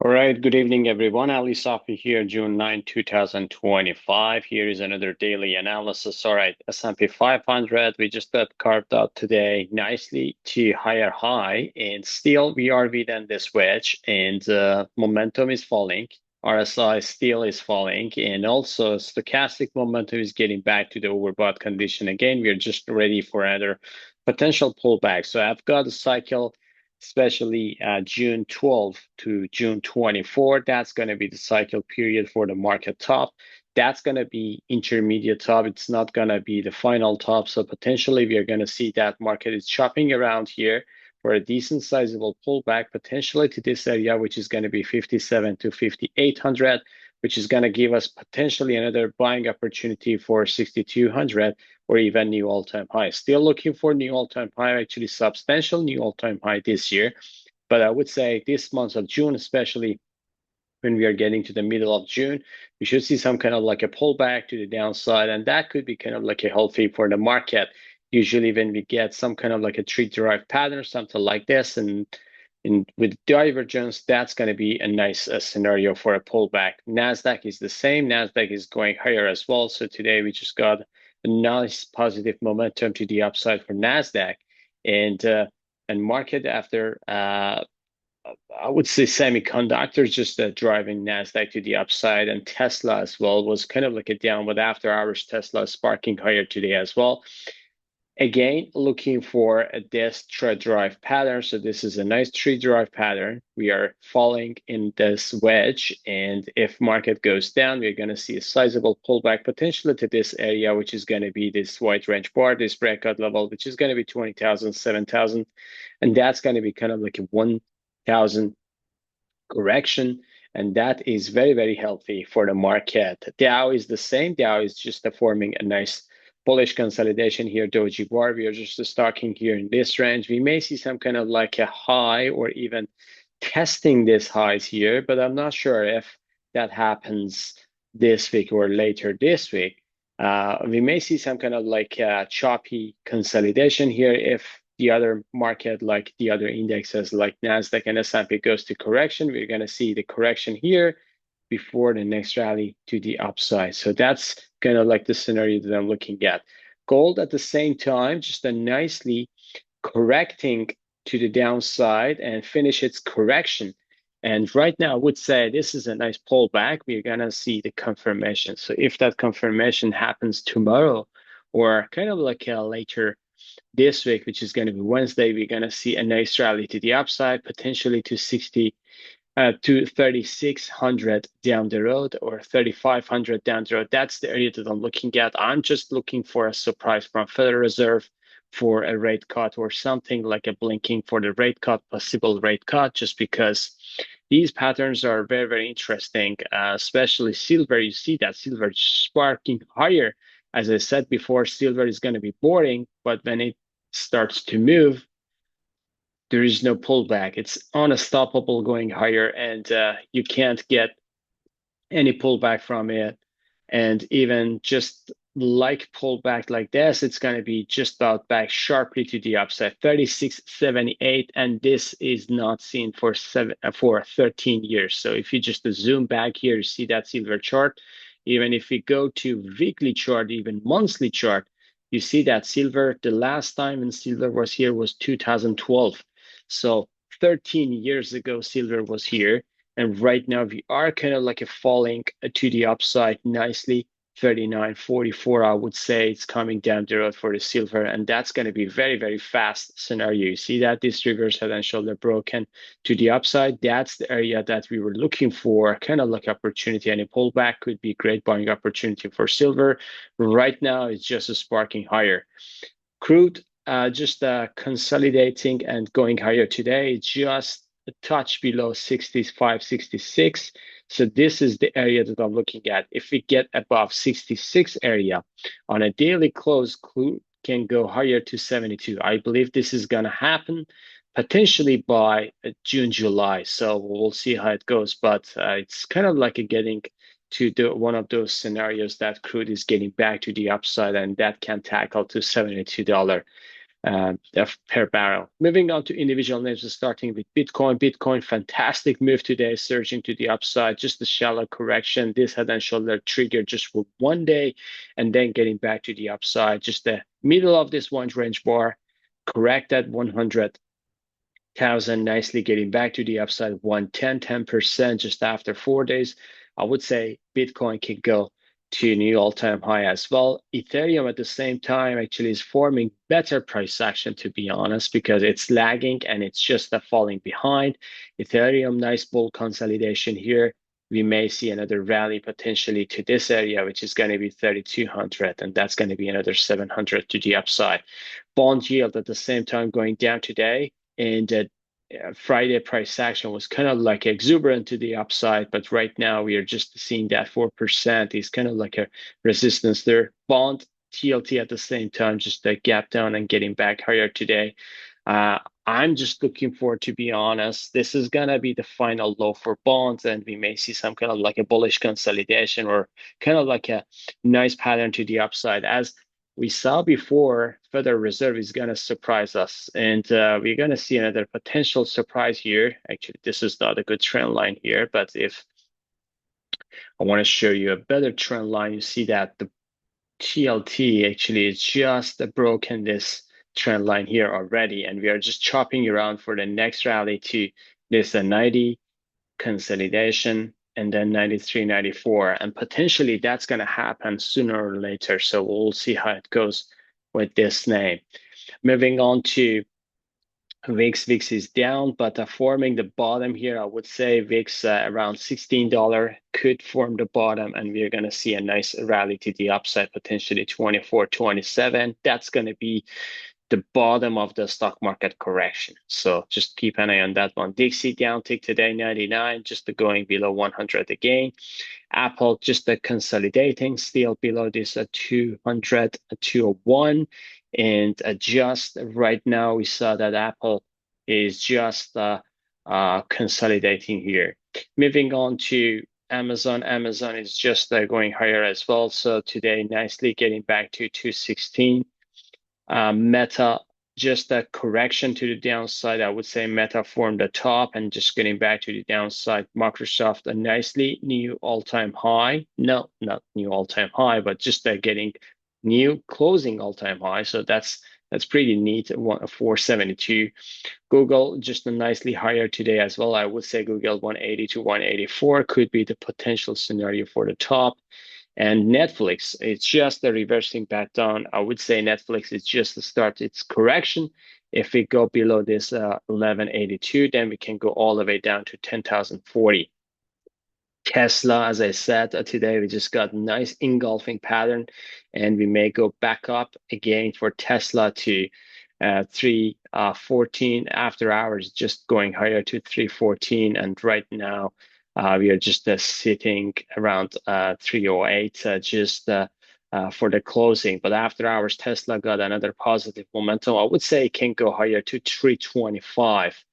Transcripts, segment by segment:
All right, good evening, everyone. Aliii here, June 9, 2025. Here is another daily analysis. All right, S&P 500, we just got carved out today nicely to higher high, and still we are within this wedge, and momentum is falling. RSI still is falling, and also stochastic momentum is getting back to the overbought condition again. We're just ready for another potential pullback. So I've got a cycle especially June 12 to June 24. That's going to be the cycle period for the market top. That's going to be intermediate top. It's not going to be the final top. So potentially we are going to see that market is chopping around here for a decent sizable pullback, potentially to this area, which is going to be 57 to 5800, which is going to give us potentially another buying opportunity for 6200 or even new all-time high. Still looking for new all-time high, actually substantial new all-time high this year. But I would say this month of June, especially when we are getting to the middle of June, we should see some kind of like a pullback to the downside, and that could be kind of like a healthy for the market. Usually when we get some kind of like a tree derived pattern, something like this, and with divergence, that's going to be a nice scenario for a pullback. Nasdaq is the same. Nasdaq is going higher as well. So today we just got a nice positive momentum to the upside for Nasdaq, and market after I would say semiconductors just driving Nasdaq to the upside, and Tesla as well was kind of like a down, but after hours Tesla sparking higher today as well. Again, looking for this trade drive pattern. So this is a nice trade drive pattern. We are falling in this wedge, and if market goes down, we're going to see a sizable pullback potentially to this area, which is going to be this white range bar, this breakout level, which is going to be 20,000, 7,000, and that's going to be kind of like a 1,000 correction, and that is very, very healthy for the market. Dow is the same. Dow is just forming a nice bullish consolidation here, doji bar. We are just stocking here in this range. We may see some kind of like a high or even testing this highs here, but I'm not sure if that happens this week or later this week. We may see some kind of like choppy consolidation here if the other market, like the other indexes like Nasdaq and S&P goes to correction. We're going to see the correction here before the next rally to the upside. So that's kind of like the scenario that I'm looking at. Gold at the same time, just a nicely correcting to the downside and finish its correction. And right now, I would say this is a nice pullback. We're going to see the confirmation. So if that confirmation happens tomorrow or kind of like a later this week, which is going to be Wednesday, we're going to see a nice rally to the upside, potentially to 3,600 down the road or 3,500 down the road. That's the area that I'm looking at. I'm just looking for a surprise from Federal Reserve for a rate cut or something like a blinking for the rate cut, possible rate cut, just because these patterns are very, very interesting, especially silver. You see that silver sparking higher. As I said before, silver is going to be boring, but when it starts to move, there is no pullback. It's unstoppable going higher, and you can't get any pullback from it. And even just like pullback like this, it's going to be just about back sharply to the upside, 36.78, and this is not seen for 13 years. So if you just zoom back here, you see that silver chart. Even if we go to weekly chart, even monthly chart, you see that silver, the last time when silver was here was 2012. So 13 years ago, silver was here. And right now we are kind of like a falling to the upside nicely. 39.44, I would say it's coming down the road for the silver, and that's going to be very, very fast scenario. You see that this reverse head and shoulder broken to the upside. That's the area that we were looking for, kind of like opportunity, and a pullback could be great buying opportunity for silver. Right now it's just a sparking higher. Crude just consolidating and going higher today, just a touch below 65, 66. So this is the area that I'm looking at. If we get above 66 area on a daily close, crude can go higher to 72. I believe this is going to happen potentially by June, July. So we'll see how it goes. But it's kind of like getting to one of those scenarios that crude is getting back to the upside, and that can tackle to $72. per barrel. Moving on to individual names, starting with Bitcoin. Bitcoin, fantastic move today, surging to the upside, just a shallow correction. This head and shoulder trigger just for one day, and then getting back to the upside. Just the middle of this one range bar, correct at 100,000, nicely getting back to the upside, 10% just after 4 days. I would say Bitcoin can go to new all-time high as well. Ethereum at the same time actually is forming better price action, to be honest, because it's lagging and it's just falling behind. Ethereum, nice bull consolidation here. We may see another rally potentially to this area, which is going to be 3,200, and that's going to be another 700 to the upside. Bond yield at the same time going down today, and Friday price action was kind of like exuberant to the upside, but right now we are just seeing that 4% is kind of like a resistance there. Bond TLT at the same time, just a gap down and getting back higher today. I'm just looking for, to be honest, this is gonna be the final low for bonds, and we may see some kind of like a bullish consolidation or kind of like a nice pattern to the upside. As we saw before, Federal Reserve is going to surprise us, and we're going to see another potential surprise here. Actually, this is not a good trend line here, but if I want to show you a better trend line, you see that the TLT actually is just broken this trend line here already, and we are just chopping around for the next rally to this 90 consolidation, and then 93, 94, and potentially that's going to happen sooner or later. So we'll see how it goes with this name. Moving on to VIX. VIX is down, but forming the bottom here. I would say VIX around $16 could form the bottom, and we're going to see a nice rally to the upside, potentially 24, 27. That's going to be the bottom of the stock market correction. So just keep an eye on that one. Dixie downtick today, 99, just going below 100 again. Apple just consolidating, still below this 200, 201. And just right now, we saw that Apple is just consolidating here. Moving on to Amazon. Amazon is just going higher as well. So today, nicely getting back to 216. Meta, just a correction to the downside. I would say Meta formed the top and just getting back to the downside. Microsoft, a nicely new all-time high. No, not new all-time high, but just getting new closing all-time high. So that's pretty neat. 472. Google just a nicely higher today as well. I would say Google 180 to 184 could be the potential scenario for the top. And Netflix, it's just a reversing back down. I would say Netflix is just to start its correction. If we go below this 1182, then we can go all the way down to 10,040. Tesla, as I said today, we just got a nice engulfing pattern, and we may go back up again for Tesla to 314 after hours, just going higher to 314, and right now we are just sitting around 308 just for the closing. But after hours, Tesla got another positive momentum. I would say it can go higher to 325,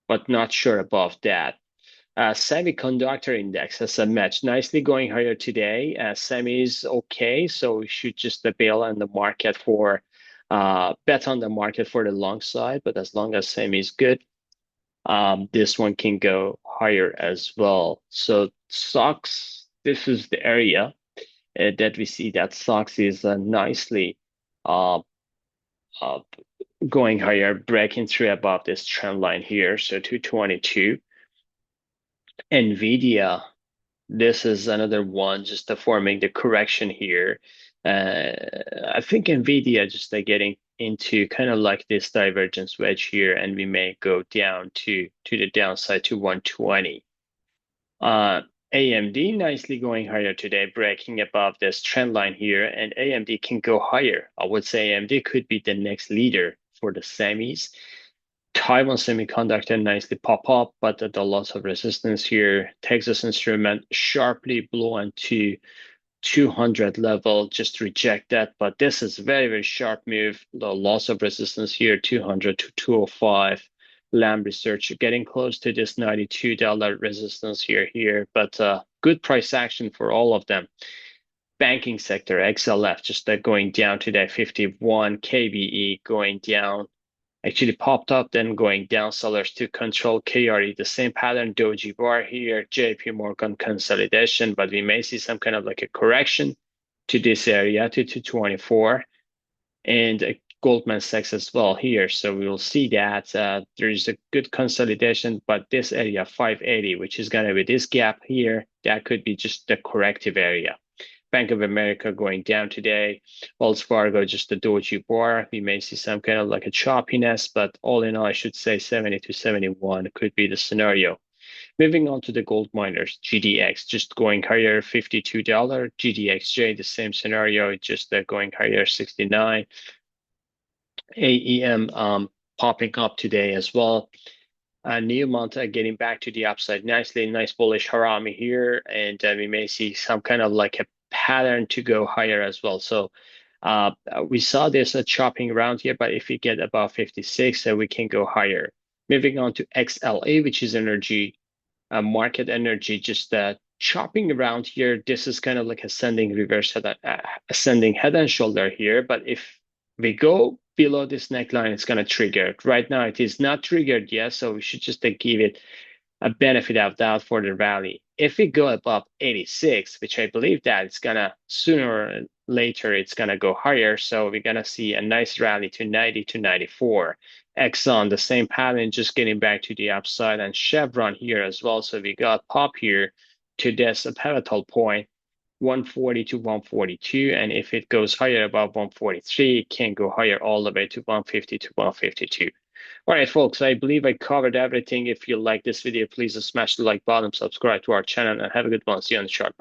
but not sure above that. Semiconductor index has a match, nicely going higher today. Semi is okay, so we should just bail on the market for bet on the market for the long side. But as long as semi is good, this one can go higher as well. So stocks, this is the area that we see that stocks is nicely uh, going higher, breaking through above this trend line here. So 222. NVIDIA, this is another one just forming the correction here. I think NVIDIA just getting into kind of like this divergence wedge here, and we may go down to the downside to 120. AMD nicely going higher today, breaking above this trend line here, and AMD can go higher. I would say AMD could be the next leader for the semis. Taiwan Semiconductor nicely pop up, but the loss of resistance here. Texas Instrument sharply below into 200 level, just reject that. But this is very, very sharp move. The loss of resistance here, 200 to 205. Lam Research getting close to this $92 resistance here. But good price action for all of them. banking sector, XLF, just going down today, 51, KBE going down, actually popped up, then going down, sellers to control KRE, the same pattern, doji bar here, JP Morgan consolidation, but we may see some kind of like a correction to this area, to 224, and Goldman Sachs as well here. So we will see that there is a good consolidation, but this area 580, which is going to be this gap here, that could be just the corrective area. Bank of America going down today. Wells Fargo, just the doji bar. We may see some kind of like a choppiness, but all in all, I should say 70 to 71 could be the scenario. Moving on to the gold miners, GDX just going higher, $52. GDXJ, the same scenario, just going higher, 69. AEM popping up today as well. Newmont getting back to the upside nicely, nice bullish harami here, and we may see some kind of like a pattern to go higher as well. So we saw this chopping around here, but if we get above 56, we can go higher. Moving on to XLA, which is energy, market energy, just chopping around here. This is kind of like ascending reverse head, ascending head and shoulder here. But if we go below this neckline, it's going to trigger it. Right now, it is not triggered yet, so we should just give it a benefit of doubt for the rally. If we go above 86, which I believe that it's going to sooner or later, it's going to go higher. So we're going to see a nice rally to 90 to 94. Exxon, the same pattern, just getting back to the upside, and Chevron here as well. So we got pop here to this pivotal point, 140 to 142. And if it goes higher above 143, it can go higher all the way to 150 to 152. All right, folks, I believe I covered everything. If you like this video, please smash the like button, subscribe to our channel, and have a good one. See you on the chart. Bye-bye.